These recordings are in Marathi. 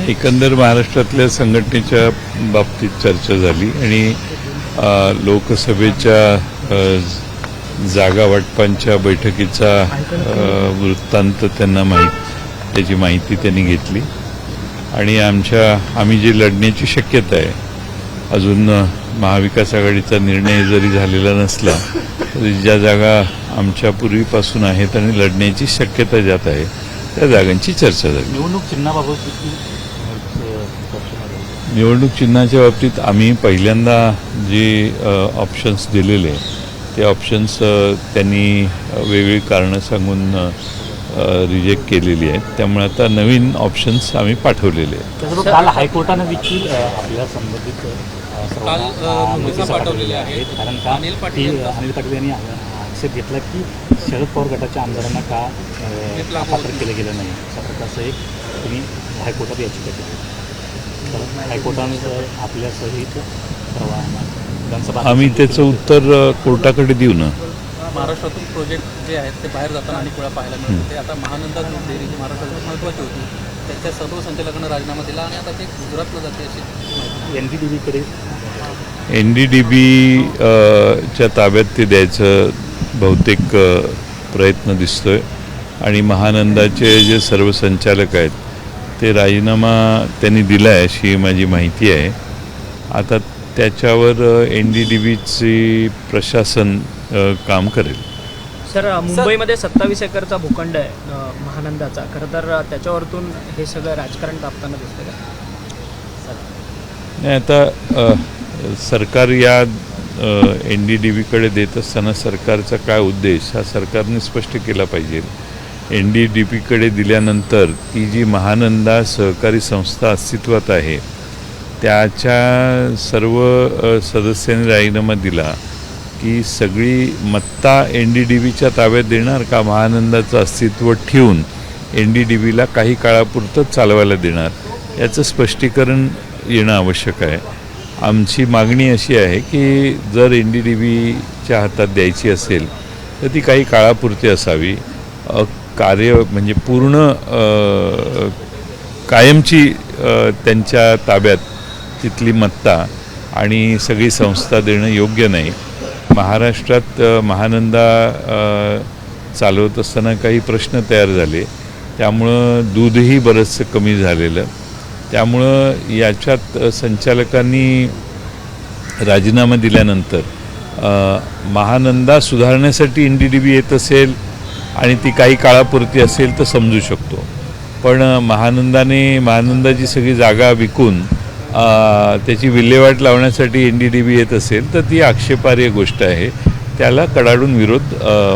एकंदर महाराष्ट्रातल्या संघटनेच्या बाबतीत चर्चा झाली आणि लोकसभेच्या जागा वाटपांच्या बैठकीचा वृत्तांत त्यांना त्याची माहिती त्यांनी घेतली आणि आम्ही जे लढण्याची शक्यता आहे, अजून महाविकास आघाडीचा निर्णय जरी झालेला नसला तरी ज्या जागा आमच्या पूर्वीपासून आहेत आणि लढण्याची शक्यता ज्यात आहे त्या जागांची चर्चा झाली. निवडणूक चिन्हाच्या बाबतीत आम्ही पहिल्यांदा जे ऑप्शन्स दिलेले ते ऑप्शन्स त्यांनी वेगवेगळी कारणं सांगून रिजेक्ट केलेली आहेत. त्यामुळे आता नवीन ऑप्शन्स आम्ही पाठवलेले आहेत. काल हायकोर्टानं देखील आपल्या संबंधित पाठवलेले आहेत, कारण का अनिल पाटील यांनी आक्षेप घेतला की शरद पवार गटाच्या आमदारांना का पात्र केलं गेलं नाही, अशा प्रकारचं एक तुम्ही हायकोर्टात याचिका केली. हायकोर्टानं आपल्या सहित विधानसभा आम्ही त्याचं उत्तर कोर्टाकडे देऊ ना. महाराष्ट्रातून प्रोजेक्ट जे आहेत ते बाहेर जाताना अनेक वेळा पाहायला मिळते. ते आता महानंदा दूध डेअरी जी महाराष्ट्रात महत्त्वाची होती त्याच्या सर्व संचालकांना राजीनामा दिला आणि आता ते गुजरातला जाते अशी NDDB च्या ताब्यात ते द्यायचं बहुतेक प्रयत्न दिसतोय आणि महानंदाचे जे सर्व संचालक आहेत ते राजीनामा त्यांनी दिला आहे अशी माझी माहिती आहे. आता त्याच्यावर NDDBची प्रशासन काम करेल. सर, मुंबईमध्ये 27 एकरचा भूखंड आहे महानंदाचा. खरं तर त्याच्यावरतून हे सगळं राजकारण तापताना दिसतं का? नाही, आता सरकार या NDDBकडे देत असताना सरकारचा काय उद्देश हा सरकारने स्पष्ट केला पाहिजे. NDDBकडे दिल्यानंतर ती जी महानंदा सहकारी संस्था अस्तित्वात आहे त्याच्या सर्व सदस्यांनी राजीनामा दिला की सगळी मत्ता NDDBच्या ताब्यात देणार का महानंदाचं अस्तित्व ठेवून NDDBला काही काळापुरतं चालवायला देणार याचं स्पष्टीकरण येणं आवश्यक आहे. आमची मागणी अशी आहे की जर NDDBच्या हातात द्यायची असेल तर ती काही काळापुरती असावी. कार्य म्हणजे पूर्ण कायमची त्यांच्या ताब्यात तिथली मत्ता आणि सगळी संस्था देणं योग्य नाही. महाराष्ट्रात महानंदा चालवत असताना काही प्रश्न तयार झाले, त्यामुळं दूधही बरंचसं कमी झालेलं. त्यामुळं याच्यात संचालकांनी राजीनामा दिल्यानंतर महानंदा सुधारण्यासाठी NDDB येत असेल आणि ती काही काळापुरती असेल तर समजू शकतो, पण महानंदाची सगळी जागा विकून त्याची विल्हेवाट लावण्यासाठी NDDB येत असेल तर ती आक्षेपार्ह गोष्ट आहे. त्याला कडाडून विरोध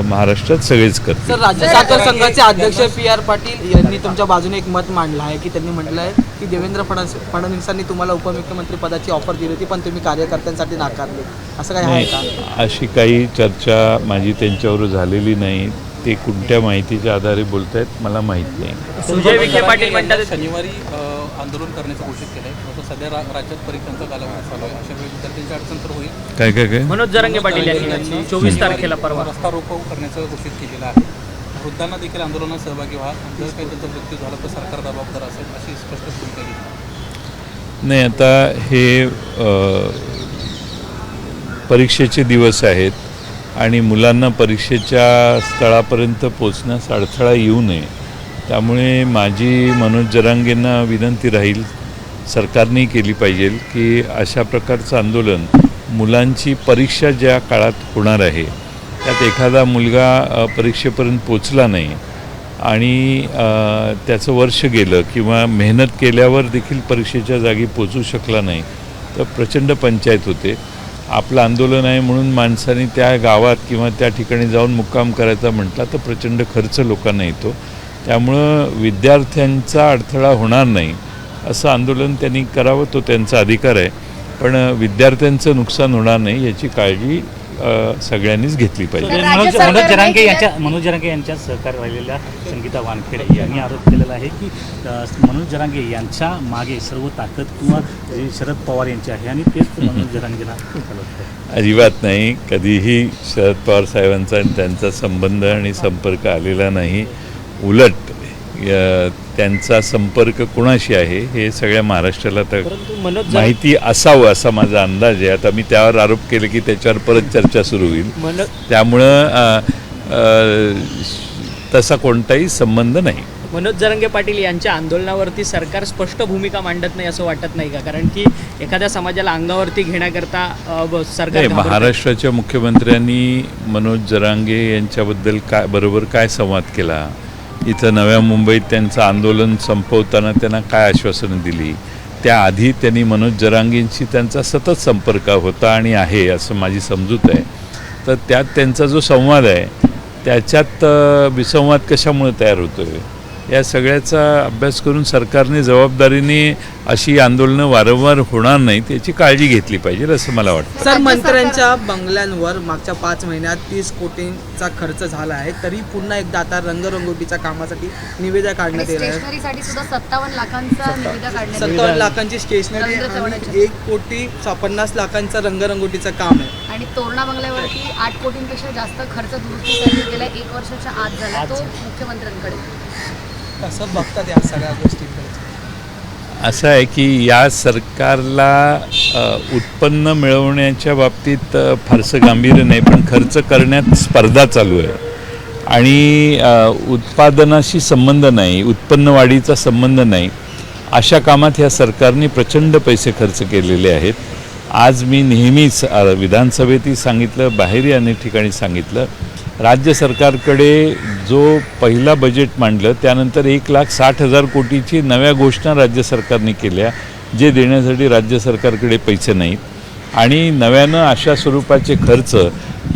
महाराष्ट्रात सगळेच करतात. सर, राज्य सहकार संघाचे अध्यक्ष PR पाटील यांनी तुमच्या बाजूने एक मत मांडलं आहे की त्यांनी म्हटलं आहे की देवेंद्र फडणवीसांनी तुम्हाला उपमुख्यमंत्री पदाची ऑफर दिली होती पण तुम्ही कार्यकर्त्यांसाठी नाकारले, असं काही आहे का? अशी काही चर्चा माझी त्यांच्यावर झालेली नाही. ते कोणत्या माहितीच्या आधारे बोलत आहेत मला माहीत नाही. सुजय विखे पाटील म्हणतात शनिवारी आंदोलन करण्याचं घोषित केलं आहे. सध्या राज्यात परीक्षांचा कालावधी चालू आहे. अशा वेळी विद्यार्थ्यांची अडचण तर होईल. काय मनोज जरांगे पाटील यांनी 24 तारखेला परवा रस्ता रोको करण्याचं घोषित केलेलं आहे. वृद्धांना देखील आंदोलनात सहभागी व्हा, जर काही त्यांचा मृत्यू झाला तर सरकार जबाबदार असेल अशी स्पष्ट भूमिका घेतली. नाही, आता हे परीक्षेचे दिवस आहेत आणि मुलांना परीक्षेच्या स्थळापर्यंत पोचण्यास अडथळा येऊ नये, त्यामुळे माझी मनोज जरांगेंना विनंती राहील, सरकारने केली पाहिजे की अशा प्रकारचं आंदोलन मुलांची परीक्षा ज्या काळात होणार आहे त्यात एखादा मुलगा परीक्षेपर्यंत पोचला नाही आणि त्याचं वर्ष गेलं किंवा मेहनत केल्यावर देखील परीक्षेच्या जागी पोचू शकला नाही तर प्रचंड पंचायत होते. आपलं आंदोलन आहे म्हणून माणसांनी त्या गावात किंवा त्या ठिकाणी जाऊन मुक्काम करायचा म्हटला तर प्रचंड खर्च लोकांना येतो. त्यामुळं विद्यार्थ्यांचा अडथळा होणार नाही असं आंदोलन त्यांनी करावं, तो त्यांचा अधिकार आहे, पण विद्यार्थ्यांचं नुकसान होणार नाही याची काळजी सगळ्यांनीच घेतली पाहिजे. मनोज जरांगे यांच्या सहकारी राहिलेल्या संगीता वानखेडे यांनी आरोप केलेला आहे की मनोज जरांगे यांच्या मागे सर्व ताकद किंवा शरद पवार यांची आहे आणि तेच मनोज जरांगेला चालवतात. अजिबात नाही, कधीही शरद पवार साहेबांचा आणि त्यांचा संबंध आणि संपर्क आलेला नाही. उलट त्यांचा संपर्क कुणाशी आहे हे सगळ्या महाराष्ट्राला तर परंतु मनोज माहिती असावं असा माझा अंदाज आहे. आता मी त्यावर आरोप केले की त्याच्यावर परत चर्चा सुरू होईल. त्यामुळं तसा कोणताही संबंध नाही. मनोज जरांगे पाटील यांच्या आंदोलनावरती सरकार स्पष्ट भूमिका मांडत नाही असं वाटत नाही का? कारण की एखाद्या समाजाला अंगावरती घेण्याकरता सरकार नाही, घाबरतंय. महाराष्ट्राच्या मुख्यमंत्र्यांनी मनोज जरांगे यांच्याबद्दल काय संवाद केला, इथं नव्या मुंबईत त्यांचं आंदोलन संपवताना त्यांना काय आश्वासनं दिली, त्याआधी त्यांनी मनोज जरांगेंशी त्यांचा सतत संपर्क होता आणि आहे असं माझी समजूत आहे. तर त्यात त्यांचा जो संवाद आहे त्याच्यात विसंवाद कशामुळे तयार होतो आहे या सगळ्याचा अभ्यास करून सरकारने जबाबदारीने अशी आंदोलनं वारंवार होणार नाहीत याची काळजी घेतली पाहिजे असं मला वाटतं. सर, मंत्र्यांच्या बंगल्यांवर मागच्या 5 महिन्यात 30 कोटींचा खर्च झाला आहे, तरी पुन्हा एकदा आता रंगरंगोटीच्या कामासाठी निविदा काढण्यात येत आहे. स्टेशनरीसाठी सुद्धा 57 लाखांचा निविदा काढण्यात 57 लाखांची स्टेशनरी आणि 1,50,00,000 रंगरंगोटीचं काम आहे. आणि तोरणा बंगल्यावरती 8 कोटींपेक्षा जास्त खर्च दुरुस्तीसाठी गेल्या 1 वर्षाच्या आत झाला, तो मुख्यमंत्र्यांकडे. कसं बघतात या सगळ्या गोष्टींकडे? असं आहे की या सरकारला उत्पन्न मिळवण्याच्या बाबतीत फारसं गांभीर्य नाही, पण खर्च करण्यात स्पर्धा चालू आहे आणि उत्पादनाशी संबंध नाही, उत्पन्न वाढीचा संबंध नाही, अशा कामात ह्या सरकारने प्रचंड पैसे खर्च केलेले आहेत. आज मी नेहमीच विधानसभेतही सांगितलं, बाहेरही अनेक ठिकाणी सांगितलं, राज्य सरकारकडे जो पहिला बजेट मांडलं त्यानंतर 1,60,000 कोटीची नव्या घोषणा राज्य सरकारने केल्या, जे देण्यासाठी राज्य सरकारकडे पैसे नाहीत आणि नव्यानं अशा स्वरूपाचे खर्च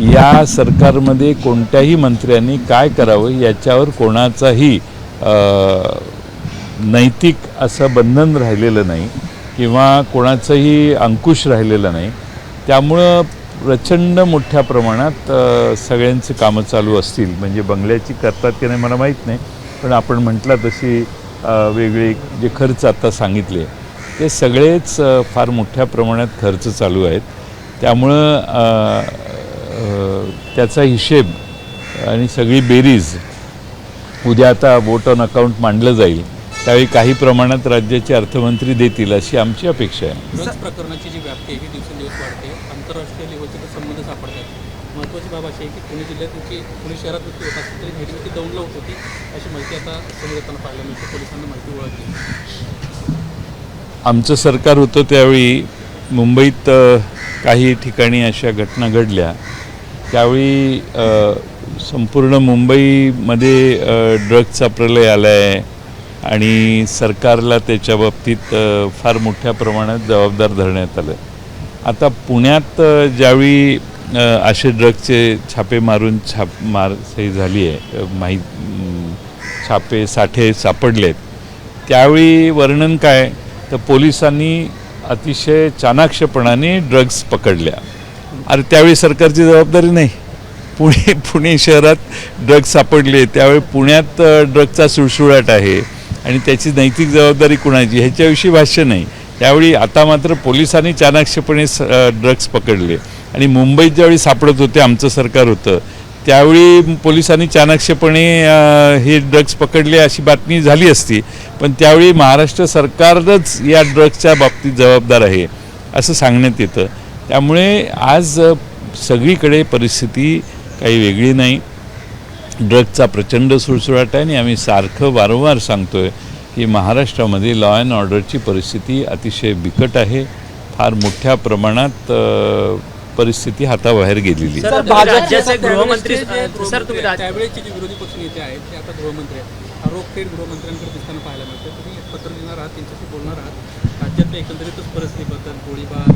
या सरकारमध्ये कोणत्याही मंत्र्यांनी काय करावं याच्यावर कोणाचाही नैतिक असं बंधन राहिलेलं नाही किंवा कोणाचंही अंकुश राहिलेलं नाही. त्यामुळं प्रचंड मोठ्या प्रमाणात सगळ्यांचे कामं चालू असतील, म्हणजे बंगल्याची करतात की नाही मला माहीत नाही, पण आपण म्हटलं तशी वेगळे जे खर्च आता सांगितले ते सगळेच फार मोठ्या प्रमाणात खर्च चालू आहेत. त्यामुळं त्याचा हिशेब आणि सगळी बेरीज उद्या आता वोट ऑन अकाउंट मांडलं जाईल त्यावेळी काही प्रमाणात राज्याचे अर्थमंत्री देतील अशी आमची अपेक्षा आहे. ड्रग्ज प्रकरणाची जी व्याप्ती आहे ही दिवसेंदिवस वाढते, आंतरराष्ट्रीय लेवलचे ते संबंध सापडतात. महत्त्वाची बाब अशी आहे की पुणे जिल्ह्यात पुणे शहरात होत असली तरी भेटी दौंडला होत होती अशी माहिती आता समोर येताना पाहायला मिळते. पोलिसांना माहिती ओळखली. आमचं सरकार होतं त्यावेळी मुंबईत काही ठिकाणी अशा घटना घडल्या, त्यावेळी संपूर्ण मुंबईमध्ये ड्रग्जचा प्रलय आला आहे आणि सरकारला त्याच्या बाबतीत फार मोठ्या प्रमाणात जबाबदार धरण्यात आलं. आता पुण्यात ज्यावेळी असे ड्रग्जचे छापे मारून सही झाली आहे, छापे साठे सापडलेत, त्यावेळी वर्णन काय तर पोलिसांनी अतिशय चाणाक्षपणाने ड्रग्ज पकडल्या. अरे त्यावेळी सरकारची जबाबदारी नाही. पुणे शहरात ड्रग्ज सापडले त्यावेळी पुण्यात ड्रग्जचा सुळसुळाट आहे आणि त्याची नैतिक जबाबदारी कुणाची ह्याच्याविषयी भाष्य नाही. त्यावेळी आता मात्र पोलिसांनी चाणाक्षपणे ड्रग्ज पकडले आणि मुंबईत ज्यावेळी सापडत होते आमचं सरकार होतं त्यावेळी पोलिसांनी चाणाक्षपणे हे ड्रग्ज पकडले अशी बातमी झाली असती, पण त्यावेळी महाराष्ट्र सरकारच या ड्रग्जच्या बाबतीत जबाबदार आहे असं सांगण्यात येतं. त्यामुळे आज सगळीकडे परिस्थिती काही वेगळी नाही. ड्रग्जचा प्रचंड सुळसुळाट आहे आणि आम्ही सारखं वारंवार सांगतो आहे की महाराष्ट्रामध्ये लॉ अँड ऑर्डरची परिस्थिती अतिशय बिकट आहे. फार मोठ्या प्रमाणात परिस्थिती हाताबाहेर गेलेली. सर, राज्याचे गृहमंत्री तुम्ही त्यावेळेचे जे विरोधी पक्ष नेते आहेत ते आता गृहमंत्री आहेत, आरोप थेट गृहमंत्र्यांकडे दिसताना पाहायला मिळते. तुम्ही पत्र लिहिणार आहात, त्यांच्याशी बोलणार आहात, राज्यातल्या एकंदरीतच परिस्थितीबद्दल, गोळीबार,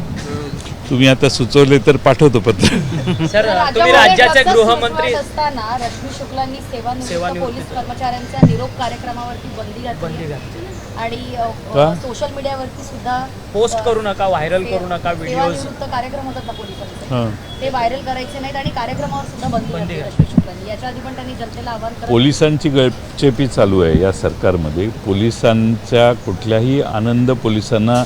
तुम्ही आता सुचवले तर पाठवतो पत्र. सर, तुम्ही राज्याचे गृहमंत्री असताना रश्मी शुक्लांनी सेवानिवृत्त पोलीस कर्मचाऱ्यांच्या निरोप कार्यक्रमावरती बंदी घातली आणि सोशल मीडियावरती सुद्धा पोस्ट करू नका, व्हायरल करू नका व्हिडिओज. सेवानिवृत्त कार्यक्रम होतात ना पोलिसांचे, ते व्हायरल करायचे नाहीत आणि कार्यक्रमावर सुद्धा बंदी घातली रश्मी शुक्लांनी. याच्या आधी पण त्यांनी जनतेला आवाहन करत पोलिसांची गळचेपी चालू आहे या सरकारमध्ये. पोलिसांच्या कुठल्याही आनंद पोलिसांना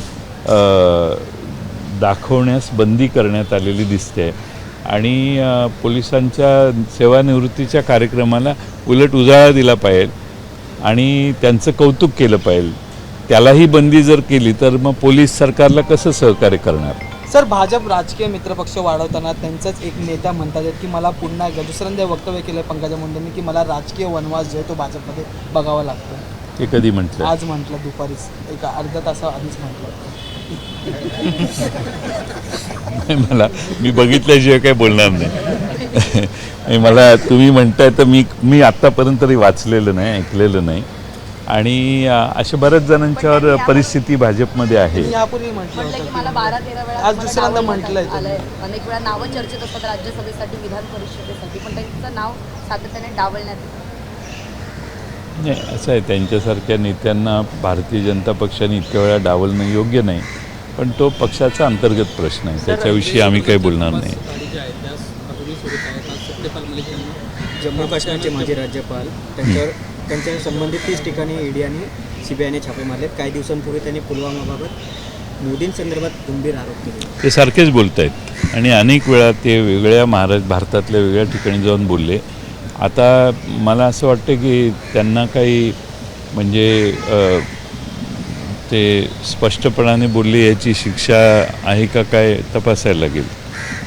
दाखवण्यास बंदी करण्यात आलेली दिसते आणि पोलिसांच्या सेवानिवृत्तीच्या कार्यक्रमाला उलट उजाळा दिला पाहिजे आणि त्यांचं कौतुक केलं पाहिजे. त्यालाही बंदी जर केली तर मग पोलीस सरकारला कसं सहकार्य करणार? सर, भाजप राजकीय मित्रपक्ष वाढवताना त्यांचाच एक नेता म्हणतात की मला पुन्हा एकदा दुसऱ्यांदा वक्तव्य केलं पंकजा मुंडेंनी की मला राजकीय वनवास जो आहे तो भाजपमध्ये बघावा लागतो. ते कधी म्हटलं? आज म्हटलं, दुपारीच एक अर्धा तासाआधीच म्हटलं. मी बघितल्याशिवाय काय बोलणार नाही. आणि मला तुम्ही म्हणताय तर मी आत्तापर्यंत तरी वाचलेलं नाही, ऐकलेलं नाही. आणि अशा बऱ्याच जणांच्यावर परिस्थिती भाजपमध्ये आहे. यापूर्वी म्हटलं म्हटलं की होतं मला 12-13 वेळा आज दुसऱ्यांदा म्हटलंय आलंय. अनेक वेळा नावं चर्चेत असतात राज्यसभेसाठी, विधान परिषदेसाठी, पण त्यांचं नाव सातत्याने डावलण्यात येतं. नाही, असं आहे, त्यांच्यासारख्या नेत्यांना भारतीय जनता पक्षाने इतक्या वेळा डावलणं योग्य नाही. पण तो पक्षाचा अंतर्गत प्रश्न आहे, त्याच्याविषयी आम्ही काही बोलणार नाही. गाडी ज्या आहेत त्या अजूनही सुरू आहेत. आज सत्यपाल मलिक यांनी जम्मू काश्मीरचे माजी राज्यपाल त्यांच्या संबंधित 30 ठिकाणी ईडी आणि सीबीआयने छापे मारलेत. काही दिवसांपूर्वी त्यांनी पुलवामाबाबत मोदींसंदर्भात गंभीर आरोप केले. ते सारखेच बोलत आहेत आणि अनेक वेळा ते वेगळ्या भारतातल्या वेगळ्या ठिकाणी जाऊन बोलले. आता मला असं वाटतं की त्यांना काही म्हणजे ते स्पष्टपणाने बोलले याची शिक्षा आहे का काय तपासायला लागेल.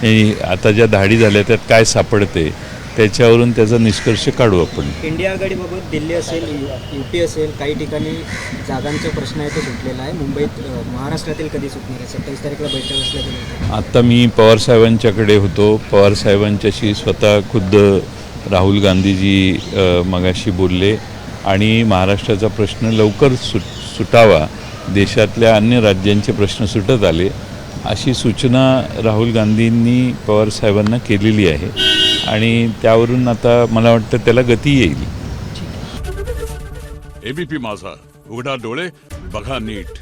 आणि आता ज्या धाडी झाल्या त्यात काय सापडते त्याच्यावरून त्याचा निष्कर्ष काढू आपण. इंडिया आघाडीबाबत दिल्ली असेल, UP असेल, काही ठिकाणी जागांचा प्रश्न आहे तो सुटलेला आहे. मुंबईत महाराष्ट्रातील कधी सुटणार आहे? 27 तारखेला बैठक असल्याचं. आत्ता मी पवारसाहेबांच्याकडे होतो. पवारसाहेबांच्याशी स्वतः खुद्द राहुल गांधीजी मगाशी बोलले आणि महाराष्ट्राचा प्रश्न लवकर सुटावा, देशातल्या अन्य राज्यांचे प्रश्न सुटत आले अशी सूचना राहुल गांधींनी पवारसाहेबांना केलेली आहे आणि त्यावरून आता मला वाटतं त्याला गती येईल. ABP माझा, उघडा डोळे बघा नीट.